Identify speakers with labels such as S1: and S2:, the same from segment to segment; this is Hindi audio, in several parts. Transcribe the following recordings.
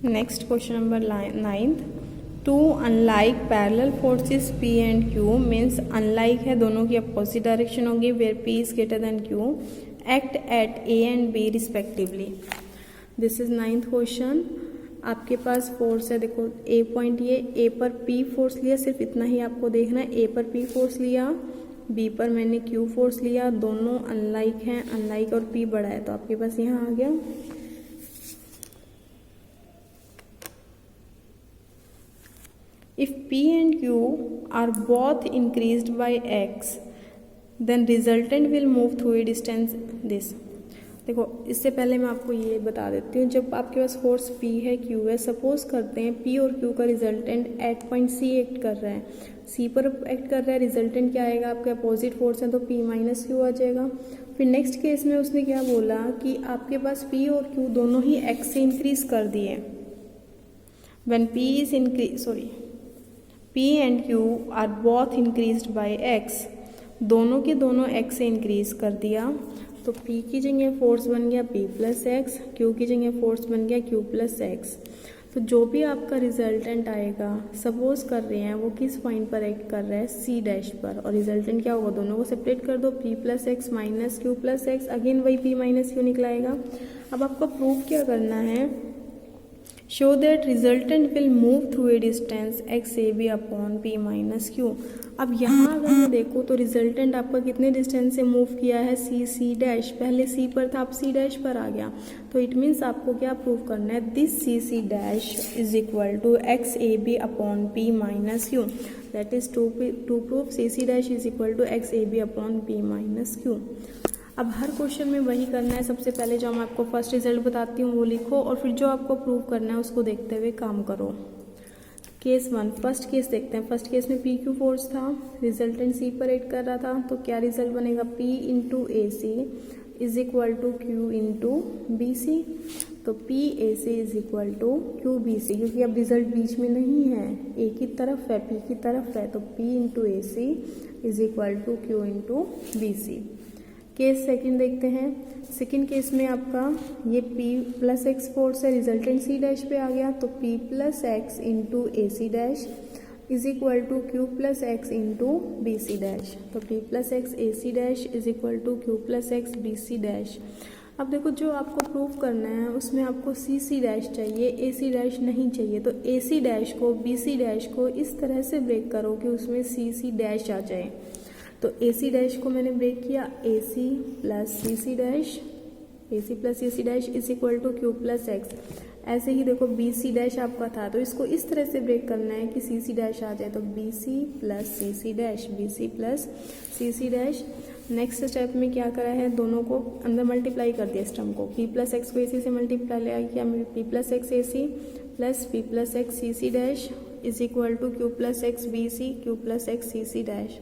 S1: Next question number 9th, two unlike parallel forces P and Q means unlike है, दोनों की अपोजिट डायरेक्शन होगी, where P is greater than Q, act at A and B respectively. This is 9th question. आपके पास फोर्स है, देखो A पॉइंट, ये A पर P फोर्स लिया, सिर्फ इतना ही आपको देखना है, A पर P फोर्स लिया, B पर मैंने Q फोर्स लिया, दोनों अनलाइक हैं, अनलाइक और P बड़ा है, तो आपके पास यहाँ आ गया। If P and Q are both increased by x, then resultant will move through a distance this। देखो इससे पहले मैं आपको ये बता देती हूँ, जब आपके पास फोर्स P है, Q है, सपोज करते हैं P और Q का resultant at point C act कर रहा है, C पर एक्ट कर रहा है, रिजल्टेंट क्या आएगा, आपके अपोजिट फोर्स है तो P माइनस Q आ जाएगा। फिर नेक्स्ट केस में उसने क्या बोला कि आपके पास P और Q दोनों ही x से इंक्रीज कर दिए। When P is P and Q are both increased by x, दोनों के दोनों x से इंक्रीज कर दिया, तो P की जगह फोर्स बन गया P प्लस एक्स, Q की जगह फोर्स बन गया Q प्लस एक्स। तो जो भी आपका रिजल्टेंट आएगा, सपोज कर रहे हैं वो किस पॉइंट पर एक्ट कर रहा है, C डैश पर, और रिजल्टेंट क्या होगा, दोनों को सेपरेट कर दो, P plus X minus Q plus x, again वही P माइनस Q निकलाएगा। अब आपको प्रूव क्या करना है, show that resultant will move through a distance xab upon p minus q। अब यहाँ अगर मैं देखूँ तो रिजल्टेंट आपका कितने डिस्टेंस से मूव किया है, C डैश, पहले C पर था, अब C डैश पर आ गया, तो इट मीन्स आपको क्या प्रूव करना है, this C dash is equal to xab upon p minus q, that is to prove C dash is equal to xab upon p minus q। अब हर क्वेश्चन में वही करना है, सबसे पहले जो मैं आपको फर्स्ट रिजल्ट बताती हूँ वो लिखो, और फिर जो आपको प्रूव करना है उसको देखते हुए काम करो। केस 1, फर्स्ट केस देखते हैं। फर्स्ट केस में पी क्यू फोर्स था, रिजल्टेंट सी पर एक्ट कर रहा था, तो क्या रिजल्ट बनेगा, P into A C is equal to Q into B C. तो P A C is equal to Q B C, क्योंकि अब रिजल्ट बीच में नहीं है, ए की तरफ है, P की तरफ है, तो P into A C is equal to Q into B C. Case second देखते हैं। सेकंड केस में आपका ये P प्लस एक्स फोर्स है, रिजल्टेंट C डैश पे आ गया, तो P plus X into A C dash is equal to Q plus X into B C dash. तो P plus X A C dash is equal to Q plus X B C dash. अब देखो जो आपको प्रूव करना है उसमें आपको C डैश चाहिए, ए सी डैश नहीं चाहिए, तो ए सी डैश को बी सी डैश को इस तरह से ब्रेक करो कि उसमें C डैश आ जाए। तो ए सी डैश को मैंने ब्रेक किया, A C plus C dash, A C plus C dash is equal to Q plus X. ऐसे ही देखो बी सी डैश आपका था, तो इसको इस तरह से ब्रेक करना है कि सी डैश आ जाए, तो B C plus C dash, B C plus C dash. Next step में क्या करा है, दोनों को अंदर मल्टीप्लाई कर दिया इस टर्म को, पी प्लस एक्स को ए सी से मल्टीप्लाई किया, P plus X A C plus P plus X C dash is equal to Q plus X B C, Q plus X C dash.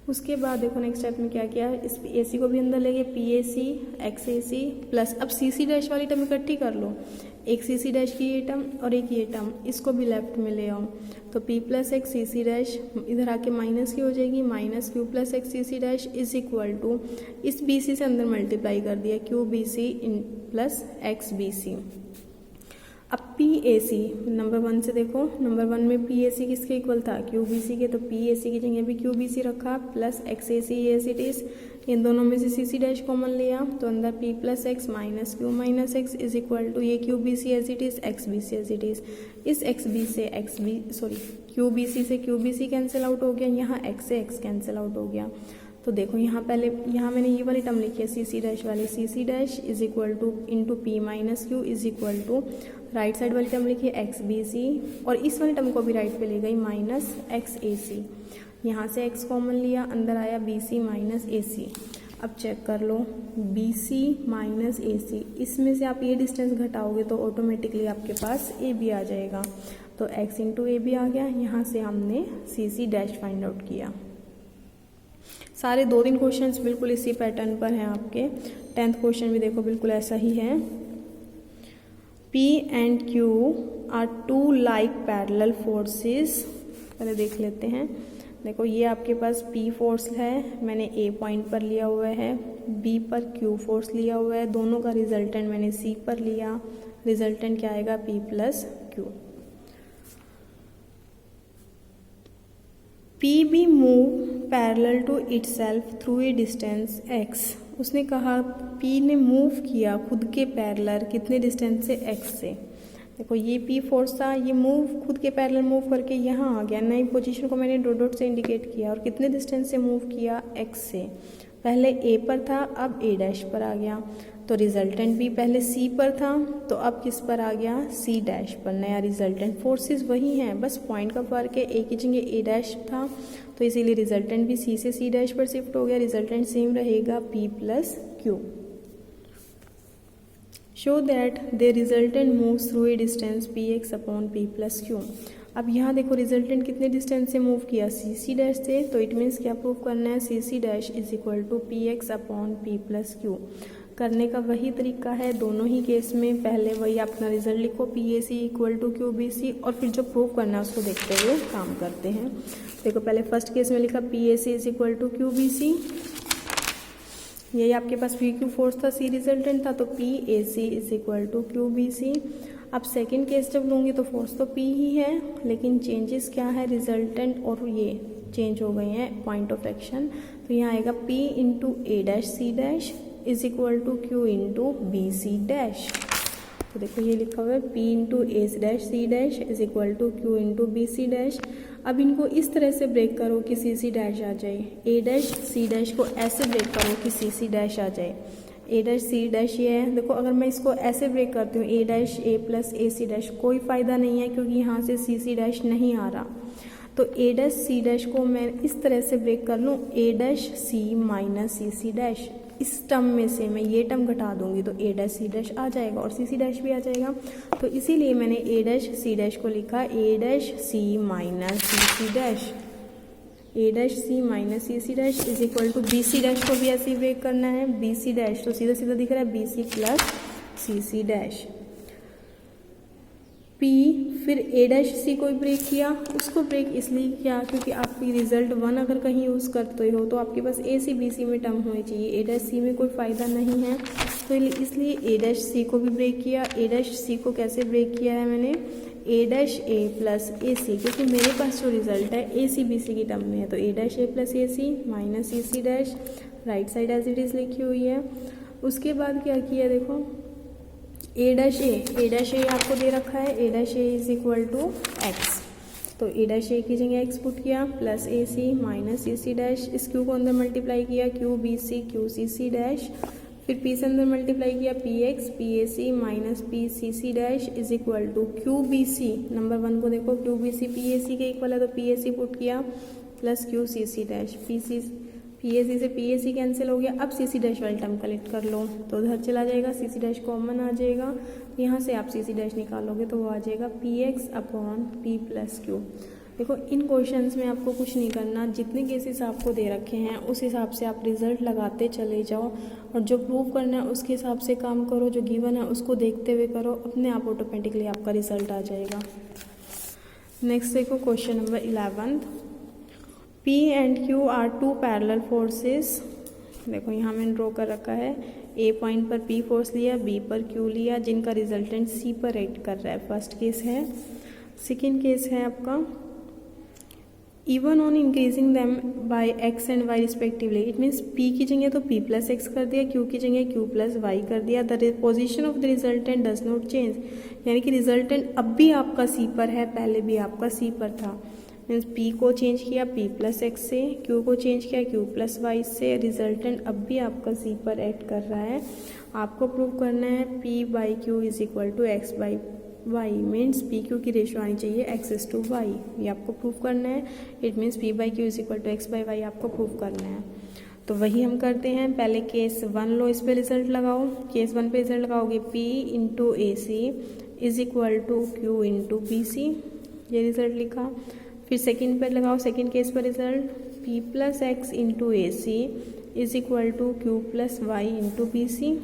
S1: उसके बाद देखो नेक्स्ट स्टेप में क्या किया, इस ए सी को भी अंदर ले गए, P A C X A C plus, अब सी डैश वाली टर्म इकट्ठी कर लो, एक सी डैश की ये टर्म और एक ये टर्म, इसको भी लेफ्ट में ले आओ, तो P plus X C dash इधर आके माइनस की हो जाएगी, minus Q plus X C dash is equal to, इस बी सी से अंदर मल्टीप्लाई कर दिया, Q B C plus X B C. अब पी ए सी नंबर 1 से देखो, नंबर 1 में पी ए सी किसके इक्वल था, क्यू बी सी के, तो पी ए सी की जगह भी क्यू बी सी रखा plus X A C as it is, इन दोनों में से सी डैश कॉमन लिया, तो अंदर P plus X minus Q minus X is equal to ये Q B C as it is, X B C as it is, इस क्यू बी सी से Q B C cancel out हो गया, यहाँ एक्स से एक्स कैंसिल आउट हो गया। तो देखो यहाँ मैंने ये वाली टर्म लिखी है सी डैश वाली, C dash is equal to into P minus Q is equal to, right side वाली टर्म लिखी है एक्स बी सी, और इस वाली टर्म को भी राइट पे ले गई माइनस एक्स ए सी, यहाँ से एक्स कॉमन लिया, अंदर आया बी सी माइनस ए सी। अब चेक कर लो, बी सी माइनस ए सी, इसमें से आप ये डिस्टेंस घटाओगे तो ऑटोमेटिकली आपके पास ए बी आ जाएगा, तो एक्स इंटू ए बी आ गया, यहाँ से हमने सी डैश फाइंड आउट किया। सारे 2-3 क्वेश्चंस बिल्कुल इसी पैटर्न पर हैं आपके। 10th क्वेश्चन भी देखो बिल्कुल ऐसा ही है। P and Q are two like parallel forces, पहले देख लेते हैं। देखो ये आपके पास P फोर्स है, मैंने A पॉइंट पर लिया हुआ है, B पर Q फोर्स लिया हुआ है, दोनों का रिजल्टेंट मैंने C पर लिया, रिजल्टेंट क्या आएगा P प्लस Q। P भी move parallel to itself through a distance x। उसने कहा P ने मूव किया खुद के पैरेलल कितने डिस्टेंस से x से। देखो ये P फोर्स था, ये मूव खुद के पैरेलल मूव करके यहाँ आ गया, नई पोजीशन को मैंने डॉट डॉट से इंडिकेट किया और कितने डिस्टेंस से मूव किया x से। पहले A पर था, अब A डैश पर आ गया, तो रिजल्टेंट भी पहले C पर था तो अब किस पर आ गया C डैश पर। नया रिजल्टेंट फोर्सेस वही हैं, बस पॉइंट का फर्क है, A की जगह A डैश था तो इसीलिए रिजल्टेंट भी C से C डैश पर शिफ्ट हो गया। रिजल्टेंट सेम रहेगा P plus Q। Show that the resultant moves through a distance Px upon P plus Q। अब यहाँ देखो रिजल्टेंट कितने डिस्टेंस से मूव किया CC डैश से, तो इट मीन्स क्या प्रूव करना है CC dash is equal to Px upon P plus Q। करने का वही तरीका है दोनों ही केस में, पहले वही अपना रिजल्ट लिखो PAC इक्वल टू QBC और फिर जो प्रूव करना है उसको देखते हुए काम करते हैं। देखो पहले फर्स्ट केस में लिखा PAC is equal to QBC, यही आपके पास PQ फोर्स था, C रिजल्टेंट था, तो PAC is equal to QBC। अब सेकेंड केस जब लूँगी तो फोर्स तो P ही है, लेकिन चेंजेस क्या है, रिजल्टेंट और ये चेंज हो गए हैं पॉइंट ऑफ एक्शन, तो यहाँ आएगा P into A dash C dash is equal to Q into B C dash. तो देखो ये लिखा हुआ है P into A dash C dash is equal to Q into B C dash. अब इनको इस तरह से ब्रेक करो कि C C डैश आ जाए, A डैश C डैश को ऐसे ब्रेक करो कि C C डैश आ जाए। A डैश C डैश ये है, देखो अगर मैं इसको ऐसे ब्रेक करती हूँ A dash A plus A C dash, कोई फ़ायदा नहीं है क्योंकि यहाँ से C C डैश नहीं आ रहा, तो A डैश C डैश को मैं इस तरह से ब्रेक कर लूँ A dash C minus C C dash, इस टर्म में से मैं ये टर्म घटा दूंगी तो A डैश C डैश आ जाएगा और C C डैश भी आ जाएगा, तो इसीलिए मैंने A डैश C डैश को लिखा A dash C minus C C dash. A dash C minus C C dash is equal to B C dash को भी ऐसे ही ब्रेक करना है B C डैश, तो सीधा सीधा दिख रहा है B C plus C C dash. P फिर A डैश C को ब्रेक किया, उसको ब्रेक इसलिए किया क्योंकि आपकी रिजल्ट 1 अगर कहीं यूज़ करते हो तो आपके पास A C B C में टर्म होनी चाहिए, A डैश C में कोई फ़ायदा नहीं है, तो इसलिए A डैश C को भी ब्रेक किया। A डैश C को कैसे ब्रेक किया है मैंने, A dash A plus A C, क्योंकि मेरे पास जो रिजल्ट है A C B C की टर्म में है, तो A dash A plus A C minus C C dash, right side as it is लिखी हुई है। उसके बाद क्या किया देखो A डैश A आपको दे रखा है, A dash A is equal to X, तो A डैश A की जगह X पुट किया plus A C minus C C dash, इस Q को अंदर मल्टीप्लाई किया Q B C Q C C dash, फिर P से अंदर मल्टीप्लाई किया P X P A C minus P C C dash is equal to Q B C, number 1 को देखो Q B C P A C के इक्वल है तो P A C पुट किया plus Q C C dash, P A C से P A C कैंसिल हो गया। अब C C डैश वाली टर्म कलेक्ट कर लो तो उधर चला जाएगा, C C डैश कॉमन आ जाएगा, यहाँ से आप C C डैश निकालोगे तो वो आ जाएगा P X upon P plus Q। देखो इन क्वेश्चंस में आपको कुछ नहीं करना, जितने केसेस आपको दे रखे हैं उस हिसाब से आप रिजल्ट लगाते चले जाओ और जो प्रूव करना है उसके हिसाब से काम करो, जो गिवन है उसको देखते हुए करो, अपने आप ऑटोमेटिकली आपका रिजल्ट आ जाएगा। नेक्स्ट देखो question number 11, P and Q are two parallel forces. देखो यहाँ मैंने ड्रॉ कर रखा है, A पॉइंट पर P फोर्स लिया, B पर Q लिया, जिनका रिजल्टेंट C पर एक्ट कर रहा है, फर्स्ट केस है। सेकेंड केस है आपका even on increasing them by x and y respectively, it means P की जगह तो P प्लस एक्स कर दिया, Q की जगह Q प्लस वाई कर दिया, the position of the resultant does not change, यानी कि रिजल्टेंट अब भी आपका C पर है, पहले भी आपका C पर था, मीन्स P को चेंज किया P प्लस एक्स से, Q को चेंज किया Q प्लस वाई से, रिजल्टेंट अब भी आपका C पर एक्ट कर रहा है। आपको प्रूव करना है P by Q is equal to X by Y, means P Q की रेशियो आनी चाहिए एक्स टू वाई, ये आपको प्रूव करना है। It means P by Q is equal to X by Y आपको प्रूव करना है, तो वही हम करते हैं। पहले केस 1 लो, इस पे रिजल्ट लगाओ, केस 1 पे रिजल्ट लगाओगे P into A C is equal to Q into B C, ये रिजल्ट लिखा। फिर सेकेंड पर लगाओ, सेकेंड केस पर result P plus X into A C is equal to Q plus Y into B C.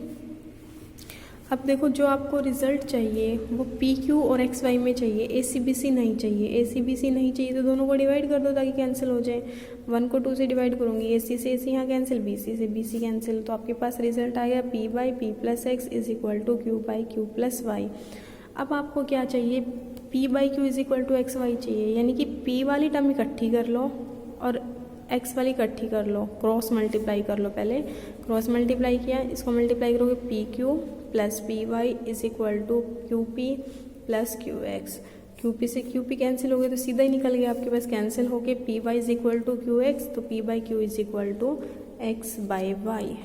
S1: अब देखो जो आपको रिजल्ट चाहिए वो पी क्यू और एक्स वाई में चाहिए, ए सी बी सी नहीं चाहिए। ए सी बी सी नहीं चाहिए तो दोनों को डिवाइड कर दो ताकि कैंसिल हो जाए। 1 को 2 से डिवाइड करूँगी, ए सी से ए सी यहाँ कैंसिल, बी सी से बी सी कैंसिल, तो आपके पास रिजल्ट आएगा P by P plus X is equal to Q by Q plus Y. अब आपको क्या चाहिए, P by Q is equal to X Y चाहिए, यानी कि पी वाली टर्म इकट्ठी कर लो और एक्स वाली इकट्ठी कर लो, क्रॉस मल्टीप्लाई कर लो। पहले क्रॉस मल्टीप्लाई किया, इसको मल्टीप्लाई करोगे P Q plus P Y is equal to Q P plus Q X. Q P से क्यू पी कैंसिल हो गए तो सीधा ही निकल गया आपके पास कैंसिल होके P Y is equal to Q X, तो P by Q is equal to X by Y.